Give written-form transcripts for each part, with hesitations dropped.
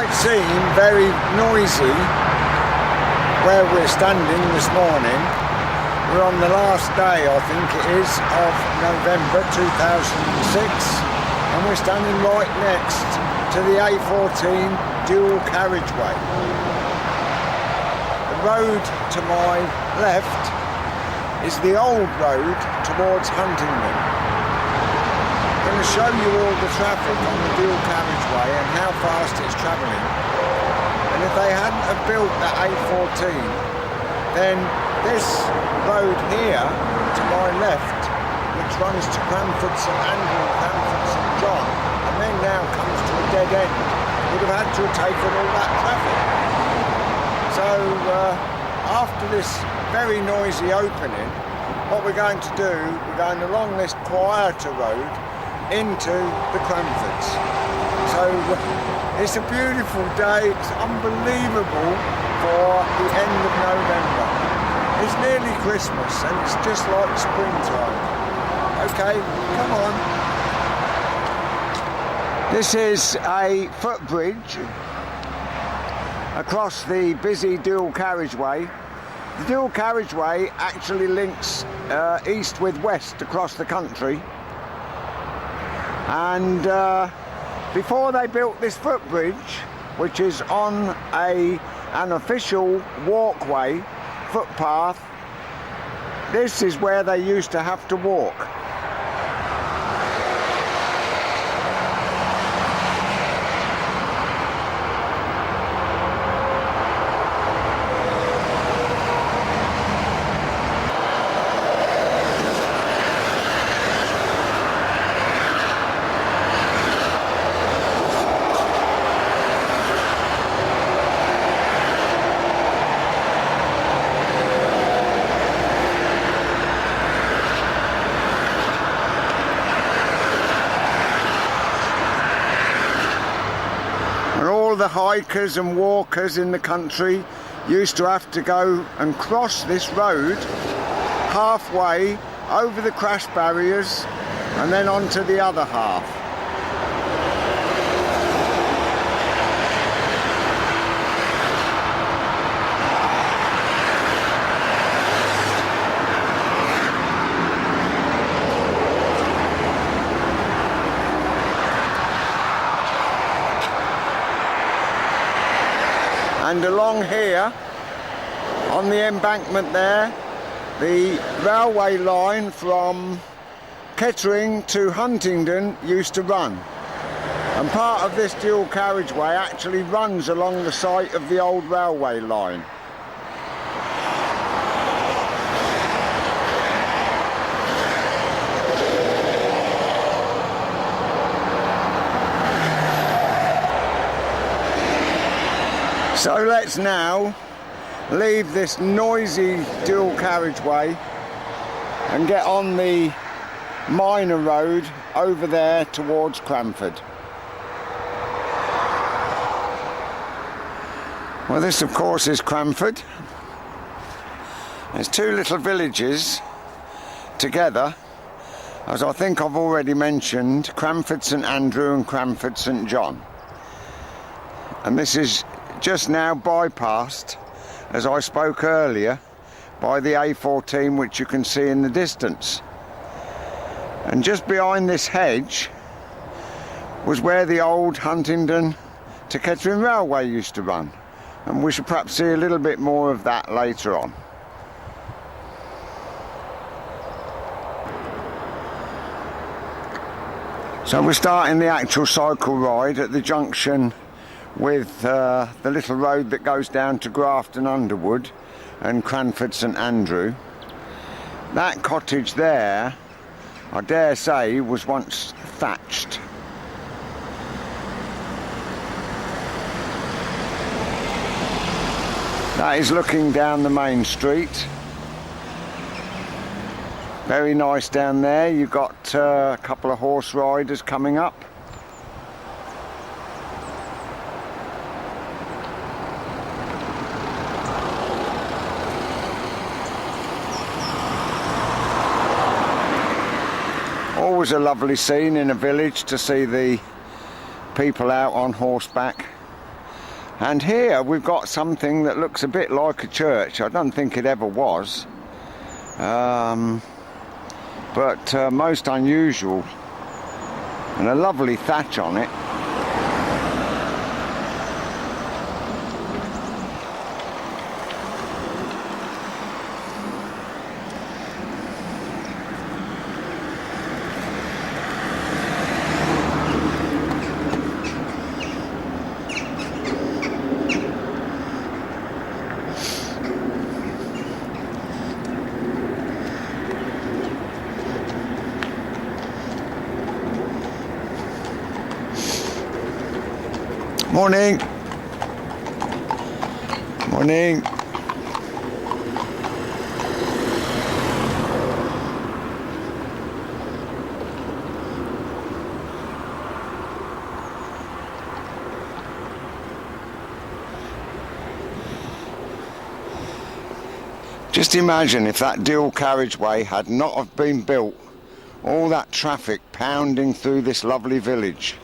might seem very noisy where we're standing this morning. We're on the last day, I think it is, of November 2006, and we're standing right next to the A14 dual carriageway. The road to my left is the old road towards Huntingdon. I'm going to show you all the traffic on the dual carriageway and how fast it's travelling. And if they hadn't have built the A14, then this road here to my left, which runs to Cranford, St Andrew, Cranford, St John, and then now comes to a dead end, would have had to have taken all that traffic. So after this very noisy opening, what we're going to do, we're going along this quieter road into the Cranfords. So it's a beautiful day, it's unbelievable for the end of November. It's nearly Christmas and it's just like springtime. Okay, come on. This is a footbridge across the busy dual carriageway. The dual carriageway actually links east with west across the country. And before they built this footbridge, which is on an official walkway, footpath, this is where they used to have to walk. The hikers and walkers in the country used to have to go and cross this road halfway over the crash barriers and then onto the other half. And along here, on the embankment there, the railway line from Kettering to Huntingdon used to run. And part of this dual carriageway actually runs along the site of the old railway line. So let's now leave this noisy dual carriageway and get on the minor road over there towards Cranford. Well, this of course is Cranford. There's two little villages together, as I think I've already mentioned, Cranford St Andrew and Cranford St John. And this is just now bypassed, as I spoke earlier, by the A14, which you can see in the distance. And just behind this hedge was where the old Huntingdon to Kettering Railway used to run, and we should perhaps see a little bit more of that later on. So we're starting the actual cycle ride at the junction with the little road that goes down to Grafton Underwood and Cranford St Andrew. That cottage there, I dare say, was once thatched. That is looking down the main street. Very nice down there. You've got a couple of horse riders coming up. Always a lovely scene in a village to see the people out on horseback And here we've got something that looks a bit like a church. I don't think it ever was, but most unusual, and a lovely thatch on it. Morning. Morning. Just imagine if that dual carriageway had not have been built, all that traffic pounding through this lovely village.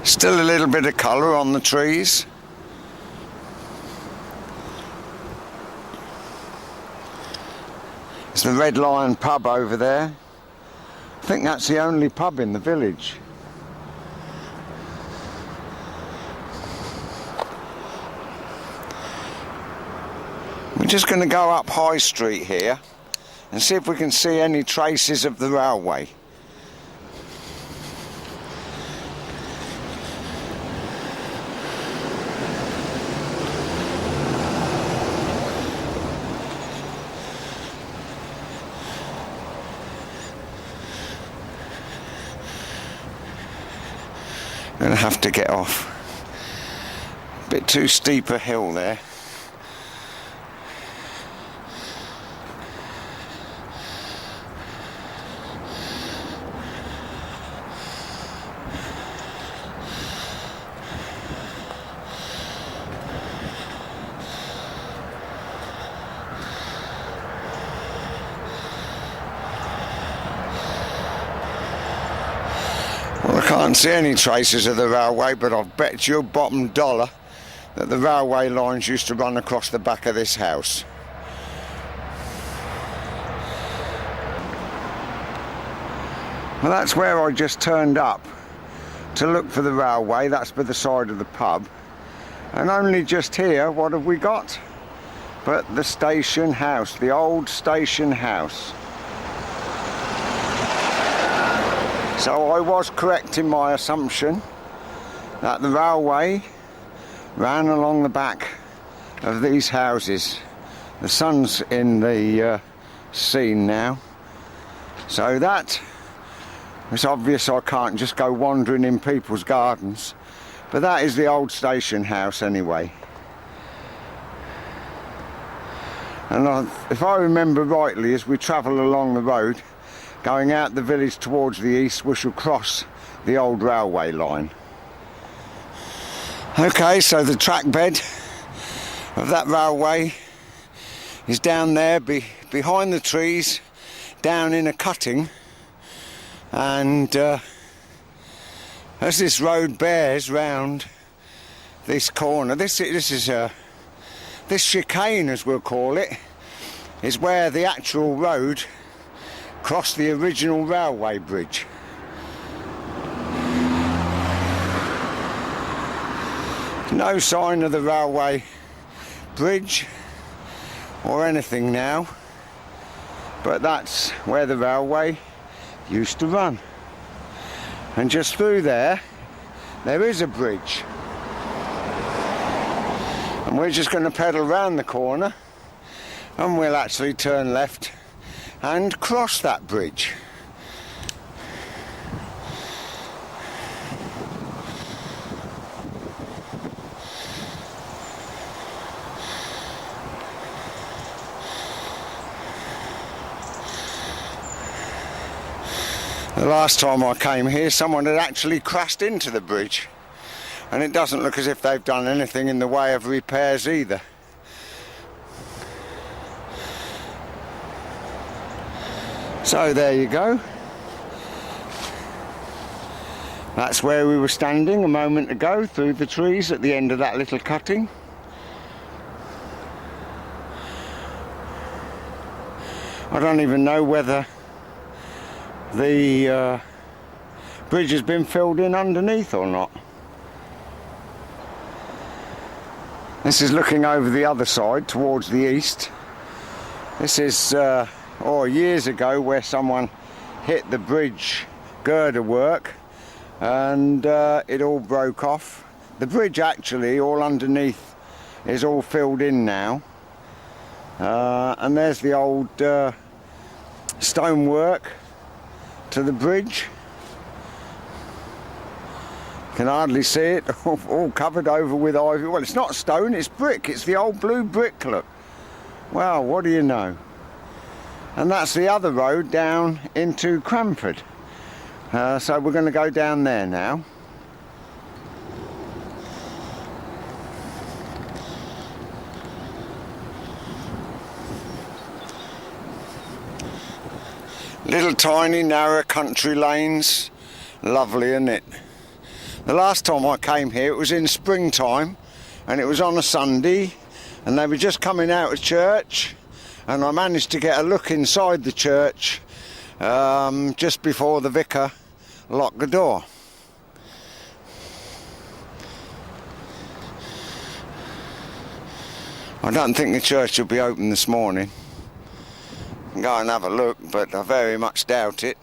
Still a little bit of colour on the trees. There's the Red Lion pub over there. I think that's the only pub in the village. We're just going to go up High Street here and see if we can see any traces of the railway. Gonna have to get off. A bit too steep a hill there. I can't see any traces of the railway, but I'll bet you a bottom dollar that the railway lines used to run across the back of this house. Well, that's where I just turned up to look for the railway. That's by the side of the pub. And only just here, what have we got? But the station house, the old station house. So I was correct in my assumption that the railway ran along the back of these houses. The sun's in the scene now, so that it's obvious I can't just go wandering in people's gardens, but that is the old station house anyway. And if I remember rightly, as we travel along the road going out the village towards the east, we shall cross the old railway line. Okay, so the track bed of that railway is down there behind the trees, down in a cutting, and as this road bears round this corner, this chicane, as we'll call it, is where the actual road crossed the original railway bridge. No sign of the railway bridge or anything now, but that's where the railway used to run. And just through there is a bridge. And we're just going to pedal round the corner and we'll actually turn left and cross that bridge. The last time I came here, someone had actually crashed into the bridge, and it doesn't look as if they've done anything in the way of repairs either. So there you go. That's where we were standing a moment ago, through the trees at the end of that little cutting. I don't even know whether the bridge has been filled in underneath or not. This is looking over the other side towards the east. This is years ago where someone hit the bridge girder work and it all broke off. The bridge actually all underneath is all filled in now, and there's the old stonework to the bridge. Can hardly see it, all covered over with ivy. Well, it's not stone, it's brick. It's the old blue brick look. Well, what do you know? And that's the other road down into Cranford. So we're going to go down there now. Little tiny narrow country lanes, lovely, isn't it? The last time I came here it was in springtime, and it was on a Sunday, and they were just coming out of church, and I managed to get a look inside the church just before the vicar locked the door. I don't think the church will be open this morning. Go and have a look, but I very much doubt it.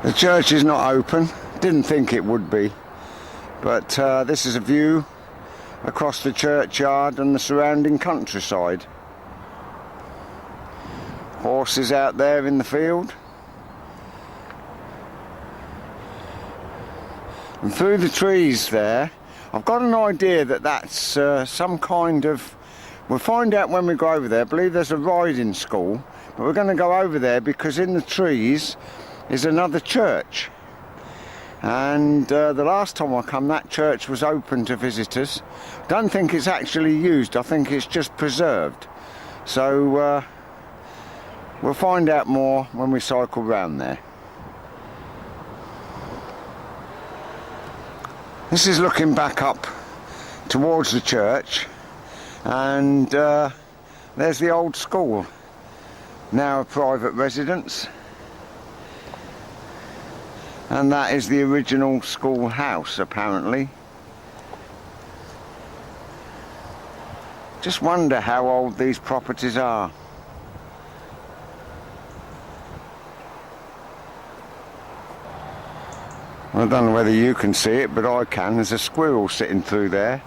The church is not open. Didn't think it would be, but this is a view across the churchyard and the surrounding countryside. Horses out there in the field. And through the trees there, I've got an idea that that's some kind of... We'll find out when we go over there. I believe there's a riding school, but we're going to go over there because in the trees is another church. And the last time I come, that church was open to visitors. Don't think it's actually used, I think it's just preserved. So we'll find out more when we cycle round there. This is looking back up towards the church, and there's the old school, now a private residence, and that is the original schoolhouse apparently. Just wonder how old these properties are. I don't know whether you can see it, but I can. There's a squirrel sitting through there.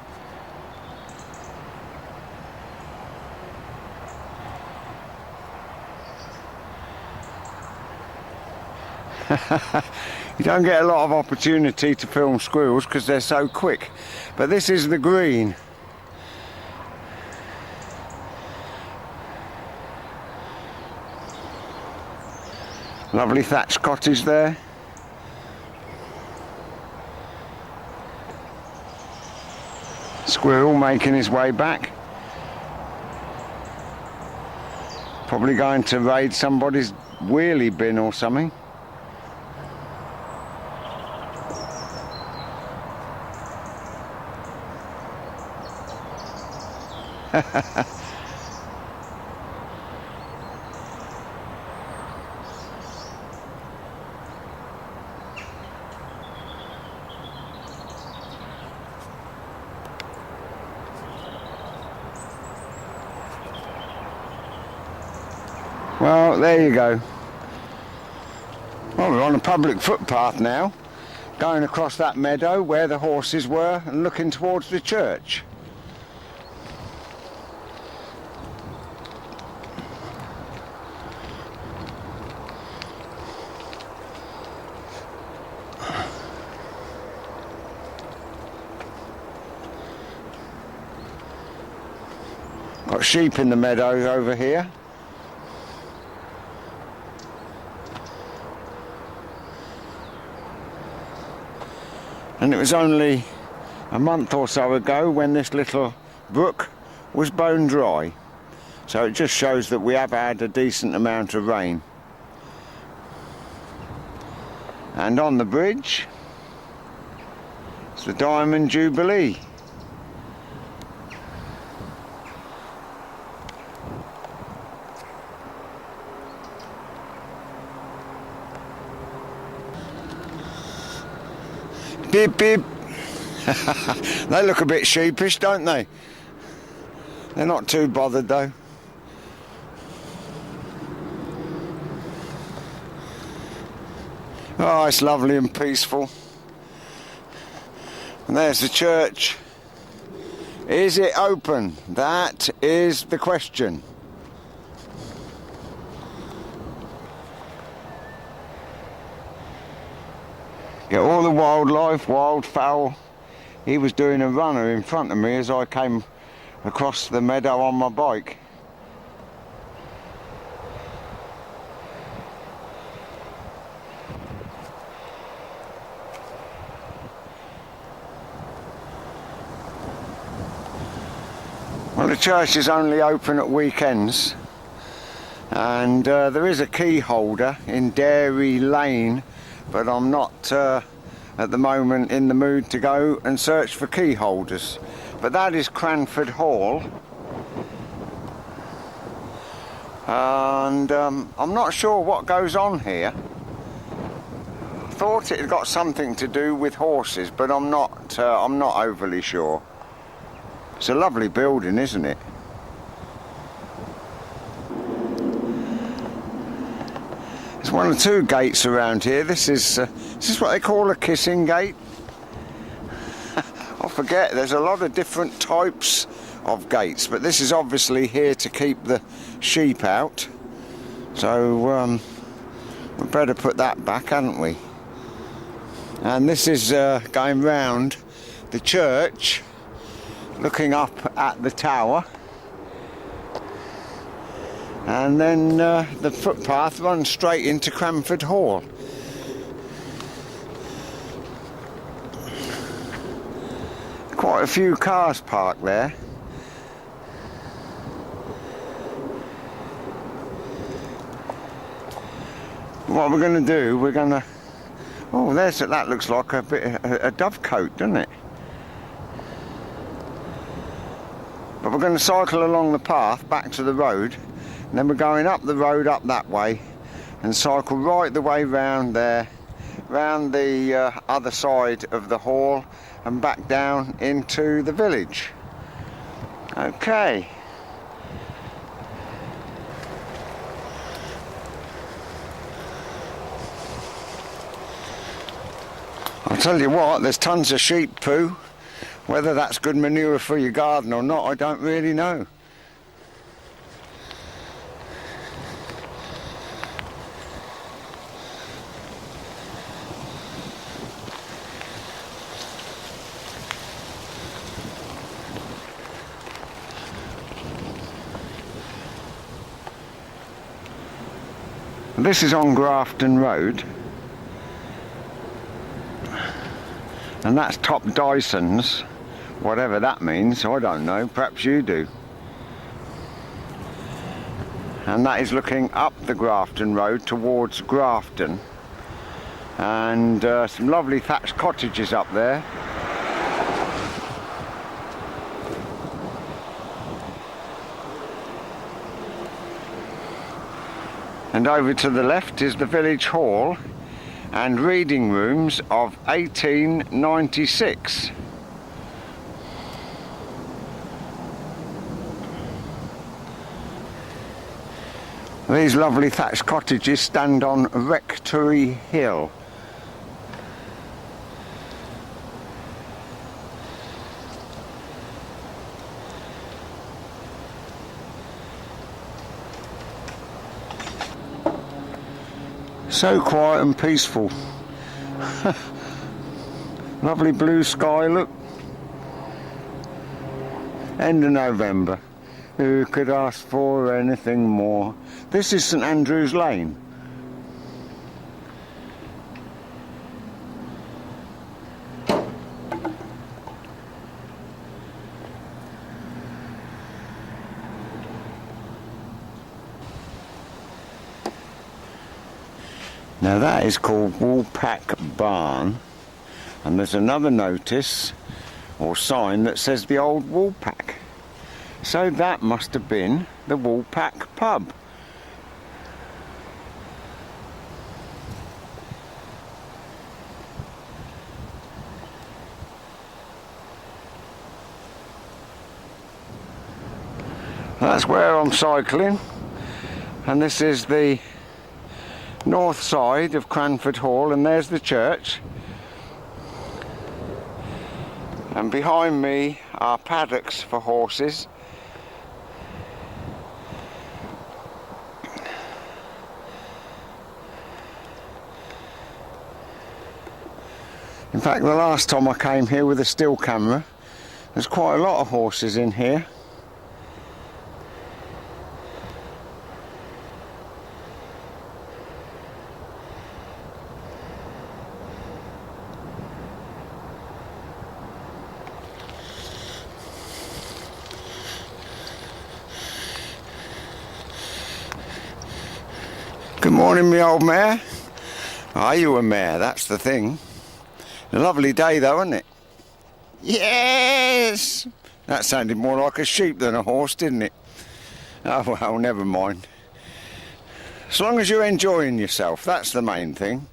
You don't get a lot of opportunity to film squirrels because they're so quick. But this is the green. Lovely thatched cottage there. Squirrel making his way back. Probably going to raid somebody's wheelie bin or something. Well, there you go. Well, we're on a public footpath now, going across that meadow where the horses were and looking towards the church. Got sheep in the meadows over here. And it was only a month or so ago when this little brook was bone dry. So it just shows that we have had a decent amount of rain. And on the bridge, it's the Diamond Jubilee. Beep beep. They look a bit sheepish, don't they? They're not too bothered though. Oh, it's lovely and peaceful. And there's the church. Is it open? That is the question. Get all the wildlife, wildfowl. He was doing a runner in front of me as I came across the meadow on my bike. Well, the church is only open at weekends, and there is a key holder in Dairy Lane, but I'm not at the moment in the mood to go and search for key holders. But that is Cranford Hall, and I'm not sure what goes on here. I thought it had got something to do with horses, but I'm not overly sure. It's a lovely building, isn't it? There's one or two gates around here. This is what they call a kissing gate. I forget, there's a lot of different types of gates, but this is obviously here to keep the sheep out. So we better put that back, hadn't we? And this is going round the church, looking up at the tower, and then the footpath runs straight into Cranford Hall. Quite a few cars parked there. What we're going to do, we're going to... Oh, that looks like a bit a dovecote, doesn't it? But we're going to cycle along the path back to the road, and then we're going up the road up that way and cycle right the way round there, round the other side of the hall and back down into the village. Okay. I'll tell you what, there's tons of sheep poo. Whether that's good manure for your garden or not, I don't really know. This is on Grafton Road, and that's Top Dyson's, whatever that means, I don't know, perhaps you do. And that is looking up the Grafton Road towards Grafton, and some lovely thatched cottages up there. And over to the left is the village hall and reading rooms of 1896. These lovely thatched cottages stand on Rectory Hill. So quiet and peaceful. Lovely blue sky, look. End of November. Who could ask for anything more? This is St Andrew's Lane. Now that is called Woolpack Barn, and there's another notice or sign that says the old Woolpack. So that must have been the Woolpack pub. That's where I'm cycling, and this is the north side of Cranford Hall, and there's the church, and behind me are paddocks for horses. In fact, the last time I came here with a still camera, there's quite a lot of horses in here. Good morning, me old mare. Are you a mare? That's the thing. A lovely day though, isn't it? Yes! That sounded more like a sheep than a horse, didn't it? Oh well, never mind. As long as you're enjoying yourself, that's the main thing.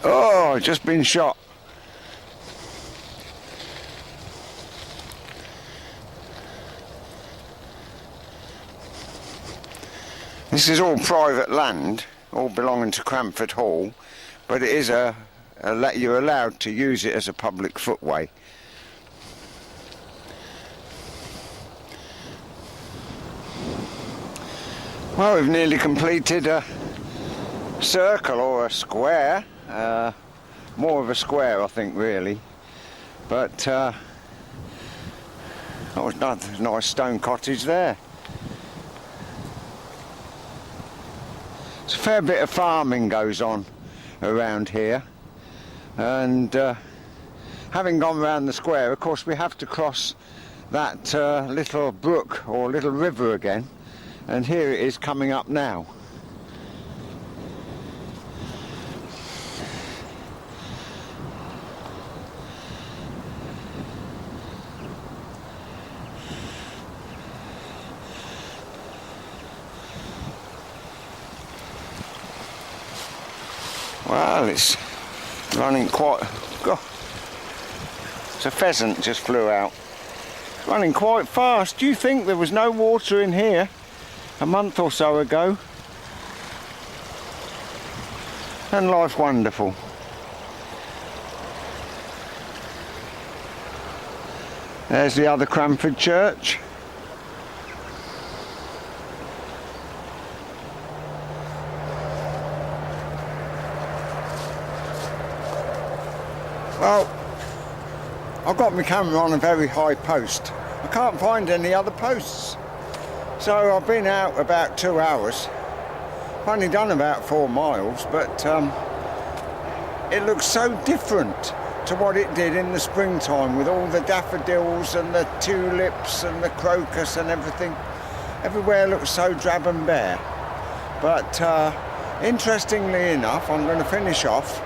Oh, just been shot. This is all private land, all belonging to Cranford Hall, but it is you're allowed to use it as a public footway. Well, we've nearly completed a circle or a square. More of a square, I think, really. But oh, there's a nice stone cottage there. It's a fair bit of farming goes on around here, and having gone round the square, of course, we have to cross that little brook or little river again, and here it is coming up now. Well, it's running quite... God, it's a pheasant just flew out. It's running quite fast. Do you think there was no water in here a month or so ago? And life wonderful. There's the other Cranford church. Well, I've got my camera on a very high post. I can't find any other posts. So I've been out about 2 hours. I've only done about 4 miles, but it looks so different to what it did in the springtime with all the daffodils and the tulips and the crocus and everything. Everywhere looks so drab and bare. But interestingly enough, I'm going to finish off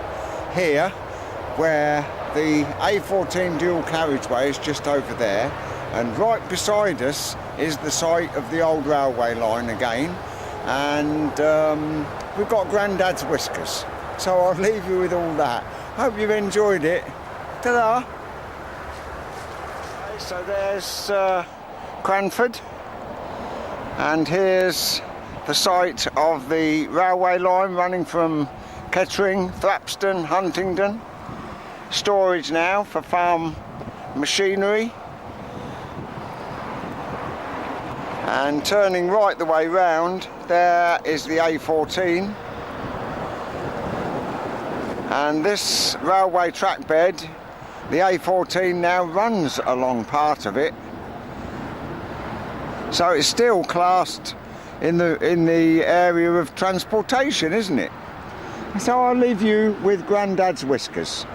here, where the A14 dual carriageway is just over there, and right beside us is the site of the old railway line again, and we've got Grandad's whiskers. So I'll leave you with all that. Hope you've enjoyed it. Ta-da! Okay, so there's Cranford, and here's the site of the railway line running from Kettering, Thrapston, Huntingdon. Storage now for farm machinery. And turning right the way round, there is the A14. And this railway track bed, the A14 now runs along part of it. So it's still classed in the area of transportation, isn't it? So I'll leave you with Grandad's whiskers.